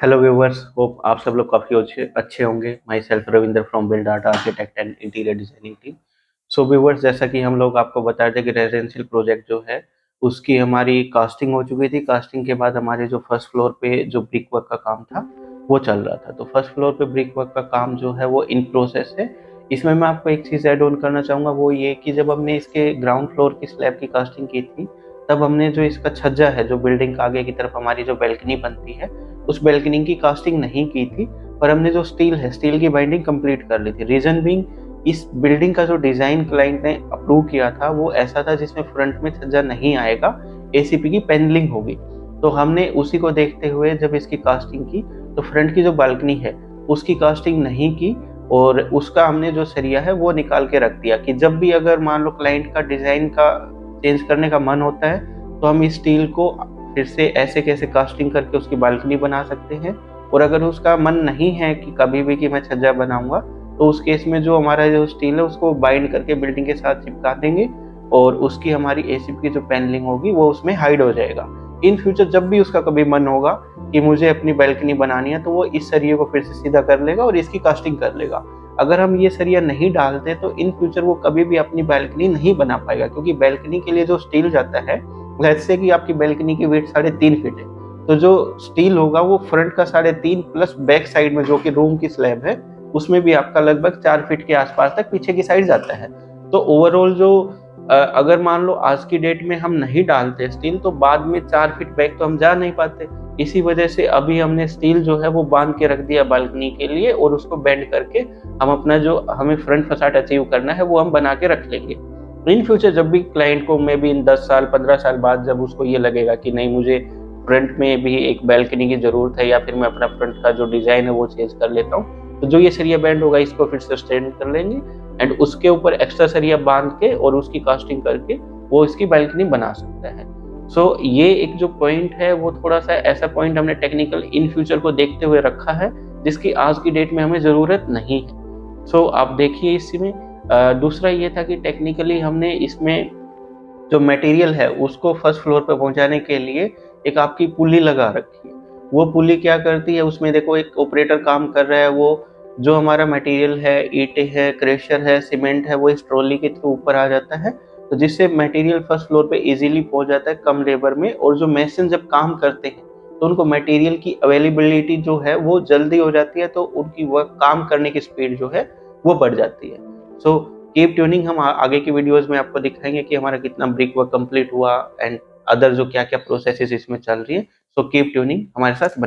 Hello viewers, hope आप सब लोग काफ़ी अच्छे अच्छे होंगे। My self Ravinder from build data architect and interior designing team. So viewers, जैसा कि हम लोग आपको बताए थे कि रेजिडेंशियल प्रोजेक्ट जो है उसकी हमारी कास्टिंग हो चुकी थी। कास्टिंग के बाद हमारे जो फर्स्ट फ्लोर पे जो ब्रिक वर्क का काम था वो चल रहा था। तो फर्स्ट फ्लोर पे ब्रिक वर्क का काम जो है वो इन प्रोसेस है। इसमें मैं आपको एक चीज़ ऐड ऑन करना चाहूँगा, वो ये कि जब हमने इसके ग्राउंड फ्लोर की स्लैब की कास्टिंग की थी, तब हमने जो इसका छज्जा है, जो बिल्डिंग के आगे की तरफ हमारी जो बैल्कनी बनती है, उस बैल्कनी की कास्टिंग नहीं की थी। पर हमने जो स्टील है, स्टील की बाइंडिंग कंप्लीट कर ली थी। रीजन बीइंग, इस बिल्डिंग का जो डिजाइन क्लाइंट ने अप्रूव किया था वो ऐसा था जिसमें फ्रंट में छज्जा नहीं आएगा, एसीपी की पैनलिंग होगी। तो हमने उसी को देखते हुए जब इसकी कास्टिंग की, तो फ्रंट की जो बालकनी है उसकी कास्टिंग नहीं की, और उसका हमने जो सरिया है वो निकाल के रख दिया कि जब भी अगर मान लो क्लाइंट का डिजाइन का चेंज करने का मन होता है, तो हम इस स्टील को फिर से ऐसे कैसे कास्टिंग करके उसकी बालकनी बना सकते हैं। और अगर उसका मन नहीं है कि कभी भी कि मैं छज्जा बनाऊंगा, तो उस केस में जो हमारा जो स्टील है उसको बाइंड करके बिल्डिंग के साथ चिपका देंगे, और उसकी हमारी एसीपी की जो पैनलिंग होगी वो उसमें हाइड हो जाएगा। इन फ्यूचर जब भी उसका कभी मन होगा कि मुझे अपनी बालकनी बनानी है, तो वो इस सरिये को फिर से सीधा कर लेगा और इसकी कास्टिंग कर लेगा। अगर हम ये सरिया नहीं डालते तो इन फ्यूचर वो कभी भी अपनी बालकनी नहीं बना पाएगा, क्योंकि बालकनी के लिए जो स्टील जाता है, लेट्स से कि आपकी बालकनी की वेट 3.5 फीट है, तो जो स्टील होगा वो फ्रंट का 3.5 प्लस बैक साइड में जो कि रूम की स्लैब है उसमें भी आपका लगभग 4 फीट के आसपास तक पीछे की साइड जाता है। तो ओवरऑल जो अगर मान लो आज की डेट में हम नहीं डालते स्टील, तो बाद में 4 फीट बैक तो हम जा नहीं पाते। इसी वजह से अभी हमने स्टील जो है वो बांध के रख दिया बालकनी के लिए, और उसको बेंड करके हम अपना जो हमें फ्रंट फसाड अचीव करना है वो हम बना के रख लेंगे। इन फ्यूचर जब भी क्लाइंट को मे बी इन 10 साल 15 साल बाद जब उसको ये लगेगा कि नहीं, मुझे फ्रंट में भी एक बैल्कनी की ज़रूरत है, या फिर मैं अपना फ्रंट का जो डिज़ाइन है वो चेंज कर लेता हूँ, तो जो ये सरिया बैंड होगा इसको फिर से स्ट्रेंथ कर लेंगे, एंड उसके ऊपर एक्स्ट्रा सरिया बांध के और उसकी कास्टिंग करके वो इसकी बैल्कनी बना सकता है। सो ये एक जो पॉइंट है वो थोड़ा सा ऐसा पॉइंट हमने टेक्निकल इन फ्यूचर को देखते हुए रखा है, जिसकी आज की डेट में हमें ज़रूरत नहीं है। सो आप देखिए इसमें दूसरा ये था कि टेक्निकली हमने इसमें जो मटेरियल है उसको फर्स्ट फ्लोर पे पहुंचाने के लिए एक आपकी पुली लगा रखी है। वो पुली क्या करती है, उसमें देखो एक ऑपरेटर काम कर रहा है, वो जो हमारा मटेरियल है, ईंटें है, क्रेशर है, सीमेंट है, वो इस ट्रॉली के थ्रू ऊपर आ जाता है। तो जिससे मटेरियल फर्स्ट फ्लोर पे इजीली पहुंच जाता है कम लेबर में, और जो मेसन जब काम करते हैं तो उनको मटेरियल की अवेलेबिलिटी जो है वो जल्दी हो जाती है, तो उनकी वर्क काम करने की स्पीड जो है वो बढ़ जाती है। सो कीप ट्यूनिंग, हम आगे की वीडियोस में आपको दिखाएंगे कि हमारा कितना ब्रिक वर्क कंप्लीट हुआ, एंड अदर जो क्या क्या प्रोसेसेस इसमें चल रही है। सो कीप ट्यूनिंग, हमारे साथ बने